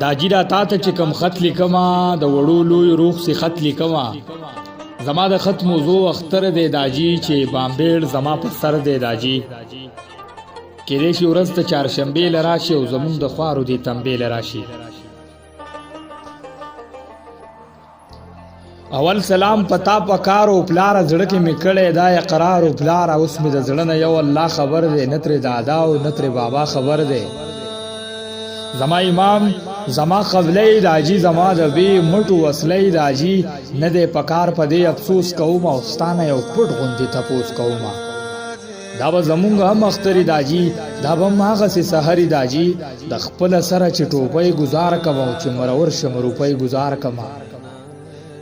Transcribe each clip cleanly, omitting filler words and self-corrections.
داجی را تا ته چې کم خط لیکما د وړو لوی روغ سی خط لیکما زما د خط موضوع اختر دی داجی چې بامبیړ زما په سر دی داجی کېدای شي ورځ ته چهارشنبې له راشي او زمونږ د خوارو دې تنبې له راشي. اول سلام پتا پکارو پلاره زړه کې مې کړی دا اقرار و پلاره اوس مې د زړه نه یو الله خبر دی نه ترې دادا او نه ترې بابا خبر دی. زما امام زما قبلی داجی زما د بې مټو وسلی داجی نه دی پکار په دې افسوس کوم او ستانه یو پټ غوندې تپوس کوم دا به زمونږ هم اختري داجی دا به هم هغسې سحري داجی د خپله سره چې ټوپۍ ګزار کوم او چې مرور شم روپۍ ګزار کوم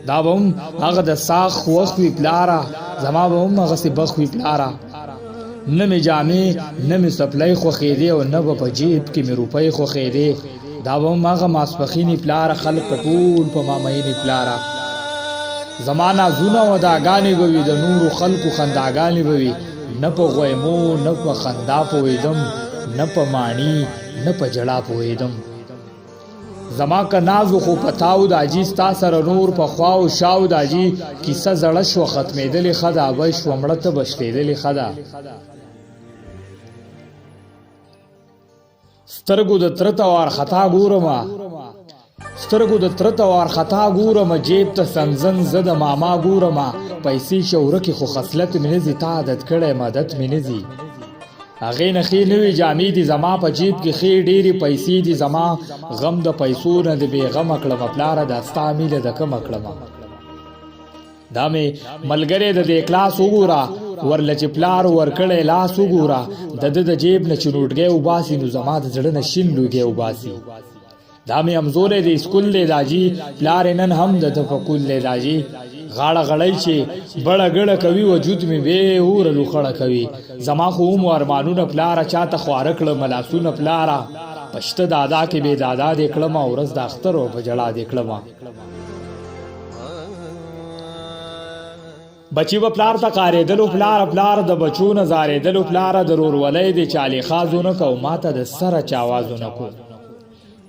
دا به هم هغه د ساخ وخت وي پلاره زما به هم هغسې بخ وي پلاره نه مې جامې نه مې سپلی خوښېدې او نه به په جیب کې مې روپۍ خوښېدې دا به هم هغه ماسپښینې پلاره خلک په ټول په مامینې پلاره زما نازونه وداګانې به وي د نورو خلکو خنداګانې به وي نه په غویمو نه په خندا پوهېدم نه په ماڼي نه په ژړا پوهېدم زما که نازو خو پتاو داجی ستا سره نور په خواو شاو داجی کیسه زړه شوه ختمېدلې ښه ده ابی شوه مړه ته به شپېدلې ښه ده سترګو د تره ته وارخطا ګورمه سترګو د تره ته وارخطا ګورمه جیب ته سنځن زه د ماما ګورمه پیسې شورکې خو خصلت مې نه ځي تا عادت کړی مدد مې نه ځي هغې نه ښې نوې جامې دي زما په جیب کې ښې ډېرې پیسې دي زما غم د پیسو نه د بېغمه کړمه پلاره دا ستا میله د کمه کړمه دا مې ملګری د دې کلاس وګوره ورله چې پلار ورکړی لاس وګوره د ده د جیب نه چې نوټګی وباسي نو زما د زړه نه شین لوګی وباسي دا مې همزولی د اسکول دی داجي پلار یې نن هم د ده په کول دی داجي غاړه غړی چې بړه ګړه کوي وجود مې بې اوره لوخړه کوي زما خو هم ارمانونه پلاره چاته خواره کړه ملاسونه پلاره پشته دادا کې بې دادا دې کړمه ورځ د اختر و په ژړا دې کړمه بچی به پلار ته قارېدلو پلار د بچو نه زارېدلو پلاره د رورولۍ دې چالې خازونه کو ماته د سره چا آوازونه کو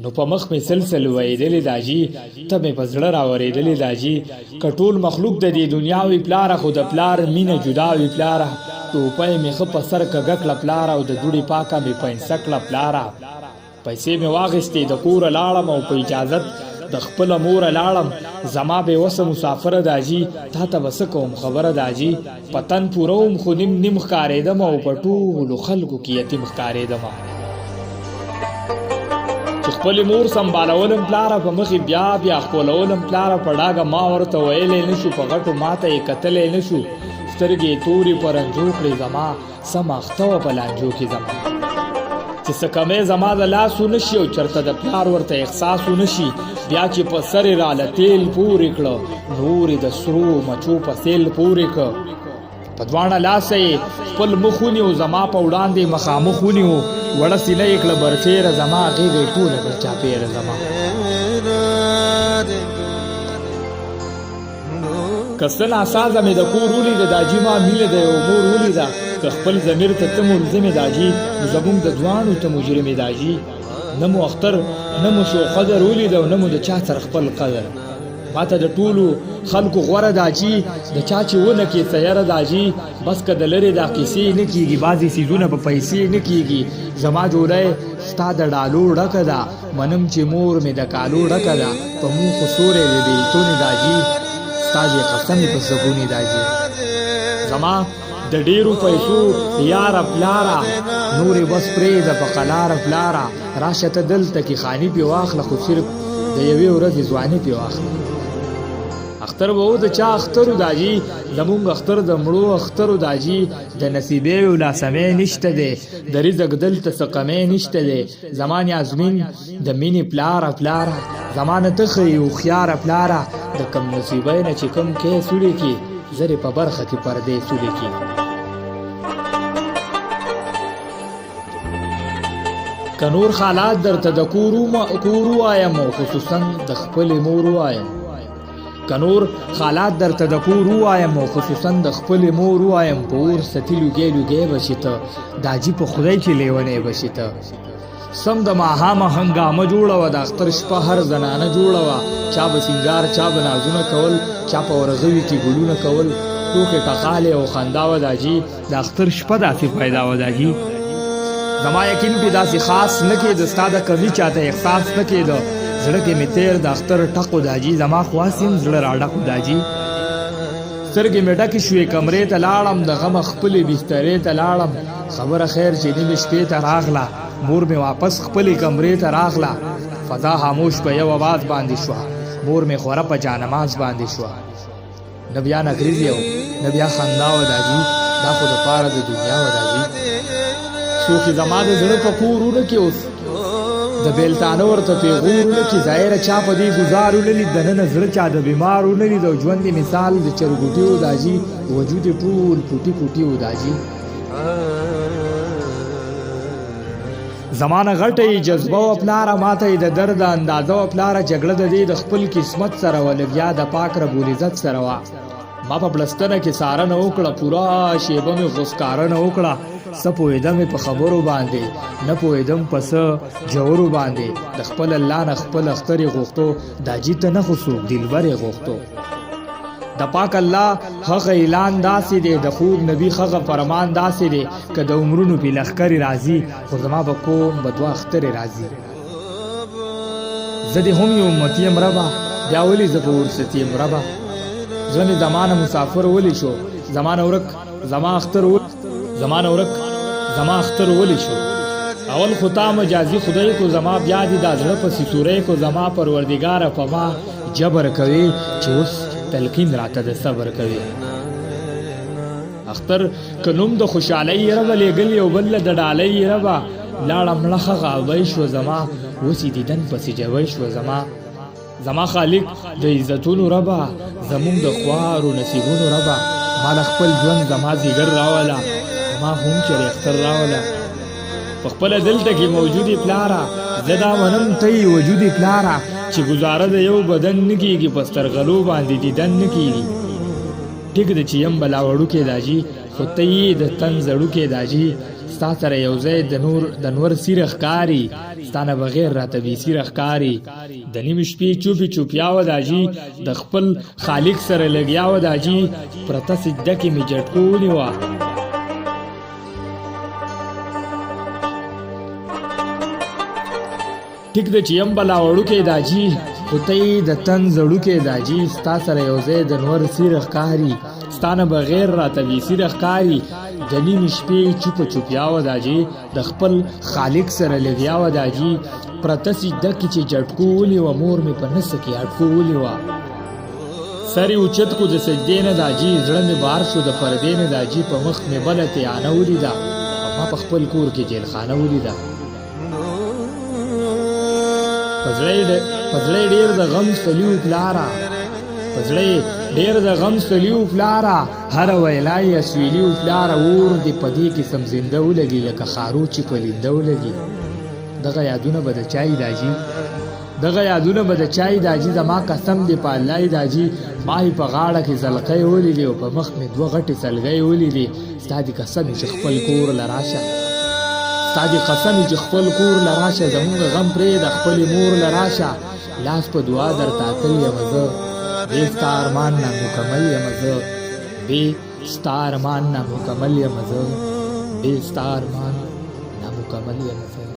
نو په مخ مې سلسل ویدلې داجی ته مې په زړه راورېدلې داجی که ټول مخلوق د دې دنیا وي پلاره خو د پلار مینه جدا وي پلاره ټوپۍ مې ښه په سر کږه کړه پلاره او د دوړې پاکه مې پینسه کړه پلاره پیسې مې واخیستې د کوره لاړم او په اجازت د خپله موره لاړم زما بېوسه مسافره داجي تا ته به څه کوم خبره داجي په تن پوره وم خو نیم ښکارېدم او په ټولو خلکو کې یتیم ښکارېدم چې خپلې مور سنبالولم پلاره په مخې بیا ښکلولم پلاره په ډاګه ما ورته ویلی نه شو په غټو ماته یې کتلی نه شو سترګې تورې په رنجو کړې زما سمه اخته وه په لانجو کې زما چې څه کمی زما د لاسو نشي او چرته د پلار ورته احساسو نشي بیا چې په سر یې راله تیل پورې کړه نور یې د سرو مچو په سیل پورې کړه په دواړه لاسه یې خپل مخ ونیو زما په وړاندې مخامخ ونیو وړه سینه یې کړه برچیره زما غېږه یې ټوله کړه چاپېره زما که څه ناسازه مې د کور ولیده داجي ما مینه د یو مور ولیده که خپل ضمیر ته ته ملزمې داجي نو زموږ د دواړو ته مجرمې داجي نه مو اختر نه مو شو قدر ولیده او نه مو د چا سره خپل قدر ما ته د ټولو خلکو غوره داجي د چا چې ونه کې سیاره داجي بس که د لرې دا کیسې نه کېږي بعضې څیزونه په پیسې نه کېږي زما جوړی ستا د ډالو ډکه ده منم چې مور مې د کالو ډکه ده په مونږ خو سوری د بېلتونې داجي ستا دې قسمې په سګونې داجي زما د ډېرو پیسو یاره پلاره نورې بس پرېږده په قلاره پلاره راشه ته دلته کې خاني پې واخله خو صرف د یوې ورځې ځواني پې واخله اختر به و د چا اخترو داجي زمونږ اختر د مړو اخترو داجي د نصیبې لاسمې نشته دی د رزق دلته څه کمې نشته دی زما نیازمین د مینې پلاره زما نه ته ښه یې هوښیاره پلاره د کم نصیبۍ نه چې کم کې سولې کې زرې په برخه کې پردې سولې کې که نور حالات درته د کور ووایم او خصوصا د خپلې مور ووایم که نور حالات درته د کور ووایم او خصوصا د خپلې مور ووایم په اور ستي لوګی به شي ته داجي په خدای کې لیونی به شي ته سم د ماښامه هنګامه جوړه وه د اختر شپه هر زنانه جوړه وه چا به سینګار چا به نازونه کول چا په ورغوي کې ګلونه کول ټوکې ټقالې او خندا وه داجي د اختر شپه داسې پیدا وه داجي زما یقین پې داسې خاص نه کېده ستا د کمي چاته احساس نه کېده زړه کې مې تیر د اختر ټق و داجي زما خو هسې هم زړه راډک و داجي سترګې مې ډکې شوې کمرې ته لاړم د غمه خپلې بسترې ته لاړم خبره خیر چې نیمې شپې ته راغله مور مې واپس خپلې کمرې ته راغله فضا خاموش په یو اواز باندې شوه مور مې خوره په جانماز باندې شوه نه بیا نکریزې او نه بیا خندا وه داجي دا خو دپاره د دنیا وه داجي څوک یې زما د زړه په کورونه کې اوس د بیلتانه ورته پیغورونه کې ظاهره چا په دې ګزار وللي دننه زړه چا د بیمار وللي د ژوند مثال د چرګوټي و داجي وجود یې ټول پوټي پوټي و داجي زمانه غټه جذبه و پلاره ماته د درد اندازه و پلاره جګړه د دې د خپل قسمت سره و لګیا د پاک رب العزت سره وه ما په بلستنه کې څارنه وکړه پوره شیبه مې غوسکارنه وکړه څه پوهېدم په خبرو باندې نه پوهېدم په څه جوړو باندې د خپل الله نه خپل اختر یې غوښتو داجي ته نه خو څوک دلبر یې غوښتو د پاک الله هغه اعلان داسې دی د خوب نبي هغه فرمان داسې دی که د عمرونو پې لښکرې راځي خو زما به کوم به دوه اخترې راځي زه دې هم یو امتي یم ربه بیا ولې زه په ورستی یم ربه زړه مې زمانه مسافر ولې شو زمانه ورک زما اختر ولې شو اول خو تا مجازي خدای کو زما بیا دې دا زړه پسې توری کو زما پروردګاره په ما جبر کوي چې اوس تلقین راته د صبر کوي اختر که نوم د خوشحالۍ یې ربه لېږل یو بل له د ډالۍ یې ربه لاړه مړه ښه غاوی شوه زما اوس یې دیدن پسې جوی شوه زما خالق د عزتونو ربه زمونږ د خوارو نصیبونو ربه ما د خپل ژوند زما زیګر راوله ما هم چېرې اختر راوله په خپله دلته کې موجودې پلاره زه دا منم ته یې وجودې پلاره چې ګزاره د یو بدن نه کېږي په سترغلو باندې دیدن نه کېږي ټیک ده چې یم بلا وړوکې داجي خو ته یې د تن زړوکې داجي ستا سره یو ځای د نور سیره ښکاري ستا نه بغیر راته بې سیره ښکاري د نیمې شپې چوپې چوپیا وه داجي د خپل خالق سره لګیا وه داجي پرته سجده کې مې جټکو ونیوه ټیک ده چې یم بلا وړوکې داجي خو ته یې د تن زړوکې داجي ستا سره یو ځای د نور سیره ښکاري ستا نه بغیر راته بې سیره ښکاري د نیمې شپې چوپه چوپیا وه داجي د خپل خالق سره لګیا وه داجي پرته سجده کې چې جټکو ونیوه مور مې په نسه کې اټکو ونیوه سر یې اوچت کو د سجدې نه داجي زړه مې بار شو د پردې نه داجي په مخ مې بله تیانه ولیده او ما په خپل کور کې جیلخانه ولیده په زړه ډېر د غم ستلیو پلاره هره ویلا یې اسویلیو پلاره اور دې په دې کې سم زنده ولګي لکه خارو چې په لنده ولګي دغه یادونه به د چای داجي زما قسم دې په الله داجي ما یې په غاړه کې زلقۍ ولیدې او په مخ مې دوه غټې سلګۍ ولیدې ستا دې قسم چې خپل کور له راشه زمونږ غم پرې د خپلې مور له راشه لاس په دعا در تاتل یم زه بې ستا ارمان نامکمل یم زه